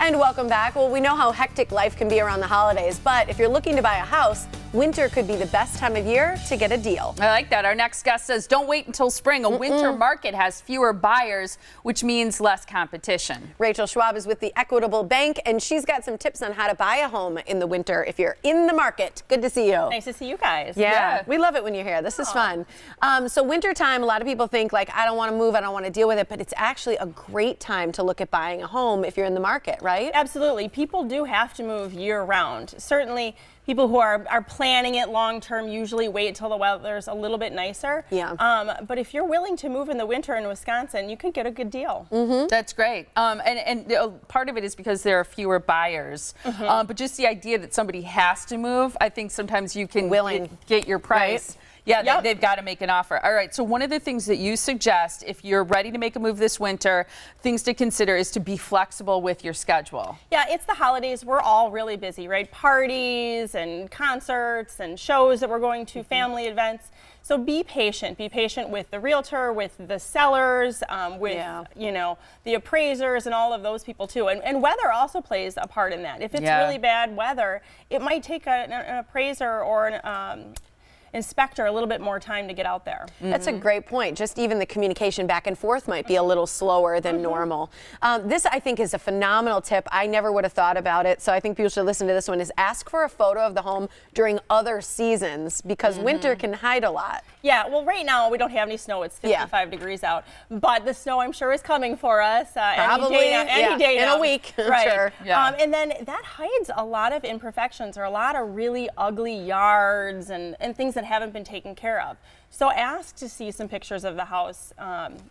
And welcome back. Well, we know how hectic life can be around the holidays, but if you're looking to buy a house, winter could be the best time of year to get a deal. I like that. Our next guest says, don't wait until spring. A winter market has fewer buyers, which means less competition. Rachel Schwab is with the Equitable Bank, and she's got some tips on how to buy a home in the winter if you're in the market. Good to see you. Nice to see you guys. Yeah, we love it when you're here. This is fun. So wintertime, a lot of people think like, I don't want to move, I don't want to deal with it, but it's actually a great time to look at buying a home if you're in the market, right? Absolutely. People do have to move year round. Certainly, people who are planning it long term usually wait until the weather's a little bit nicer. Yeah. But if you're willing to move in the winter in Wisconsin, you can get a good deal. That's great. And part of it is because there are fewer buyers. But just the idea that somebody has to move, I think sometimes you can get your price. Right? Yeah, they've got to make an offer. All right, so one of the things that you suggest if you're ready to make a move this winter, things to consider is to be flexible with your schedule. Yeah, it's the holidays. We're all really busy, right? Parties and concerts and shows that we're going to, family events. So be patient. Be patient with the realtor, with the sellers, with you know, the appraisers and all of those people too. And weather also plays a part in that. If it's really bad weather, it might take an appraiser or an inspector a little bit more time to get out there. That's a great point. Just even the communication back and forth might be a little slower than normal. This, I think, is a phenomenal tip. I never would have thought about it, so I think people should listen to this one, is ask for a photo of the home during other seasons, because winter can hide a lot. Yeah, well, right now we don't have any snow. It's 55 degrees out, but the snow, I'm sure, is coming for us Probably any day now. In a week, right? Sure. And then that hides a lot of imperfections or a lot of really ugly yards and things that haven't been taken care of. So ask to see some pictures of the house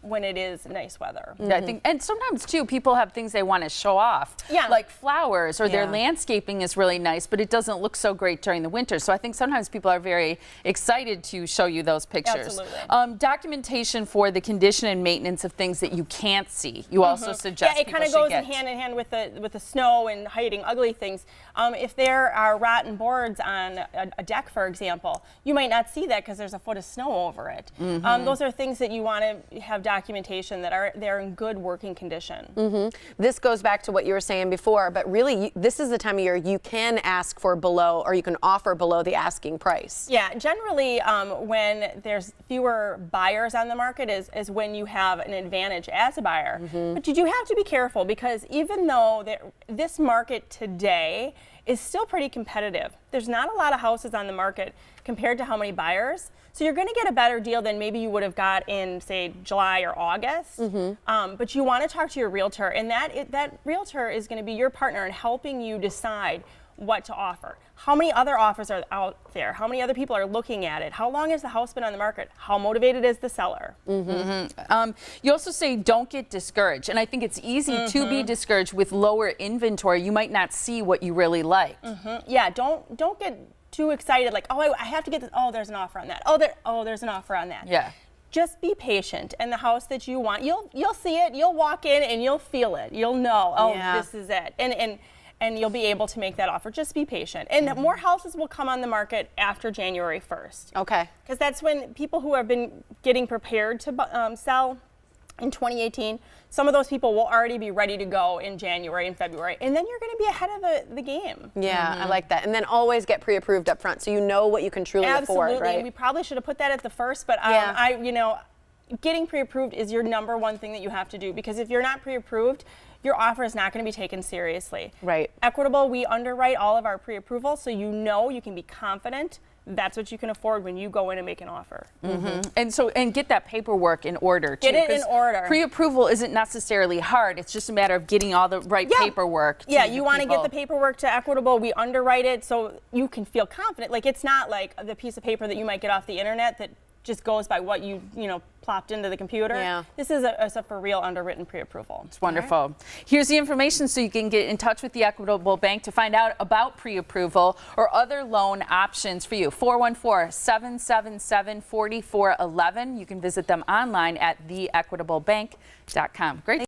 when it is nice weather. Yeah, I think, and sometimes too, people have things they want to show off. Yeah. Like flowers, or their landscaping is really nice, but it doesn't look so great during the winter. So I think sometimes people are very excited to show you those pictures. Absolutely. Documentation for the condition and maintenance of things that you can't see. You also suggest it kind of goes hand in hand with the snow and hiding ugly things. If there are rotten boards on a deck, for example, you might not see that because there's a foot of snow over it. Those are things that you want to have documentation that they're in good working condition. This goes back to what you were saying before, but really this is the time of year you can ask for below, or you can offer below the asking price. Yeah, generally when there's fewer buyers on the market is when you have an advantage as a buyer. But you do have to be careful, because even though this market today is still pretty competitive, there's not a lot of houses on the market compared to how many buyers. So you're going to get a better deal than maybe you would have got in, say, July or August. But you want to talk to your realtor, and that realtor is going to be your partner in helping you decide what to offer. How many other offers are out there? How many other people are looking at it? How long has the house been on the market? How motivated is the seller? You also say don't get discouraged, and I think it's easy to be discouraged with lower inventory. You might not see what you really like. Yeah, don't get too excited, like, oh, I have to get this. Oh, there's an offer on that. Oh, there's an offer on that. Yeah. Just be patient, and the house that you want, you'll see it. You'll walk in and you'll feel it. You'll know, oh, this is it, and you'll be able to make that offer. Just be patient, and more houses will come on the market after January 1st. Okay. Because that's when people who have been getting prepared to sell in 2018, some of those people will already be ready to go in January and February, and then you're going to be ahead of the game. Yeah, I like that. And then always get pre-approved up front, so you know what you can truly afford, right? And we probably should have put that at the first, but getting pre-approved is your #1 thing that you have to do, because if you're not pre-approved, your offer is not going to be taken seriously. Right. Equitable, we underwrite all of our pre-approval, so you can be confident that's what you can afford when you go in and make an offer. And get that paperwork in order too. Get it in order. Pre-approval isn't necessarily hard. It's just a matter of getting all the right paperwork. Yeah, you want to get the paperwork to Equitable. We underwrite it so you can feel confident. Like, it's not like the piece of paper that you might get off the internet that just goes by what you plopped into the computer. Yeah. This is a for real underwritten pre-approval. It's wonderful. Here's the information so you can get in touch with the Equitable Bank to find out about pre-approval or other loan options for you. 414-777-4411. You can visit them online at theequitablebank.com. Great.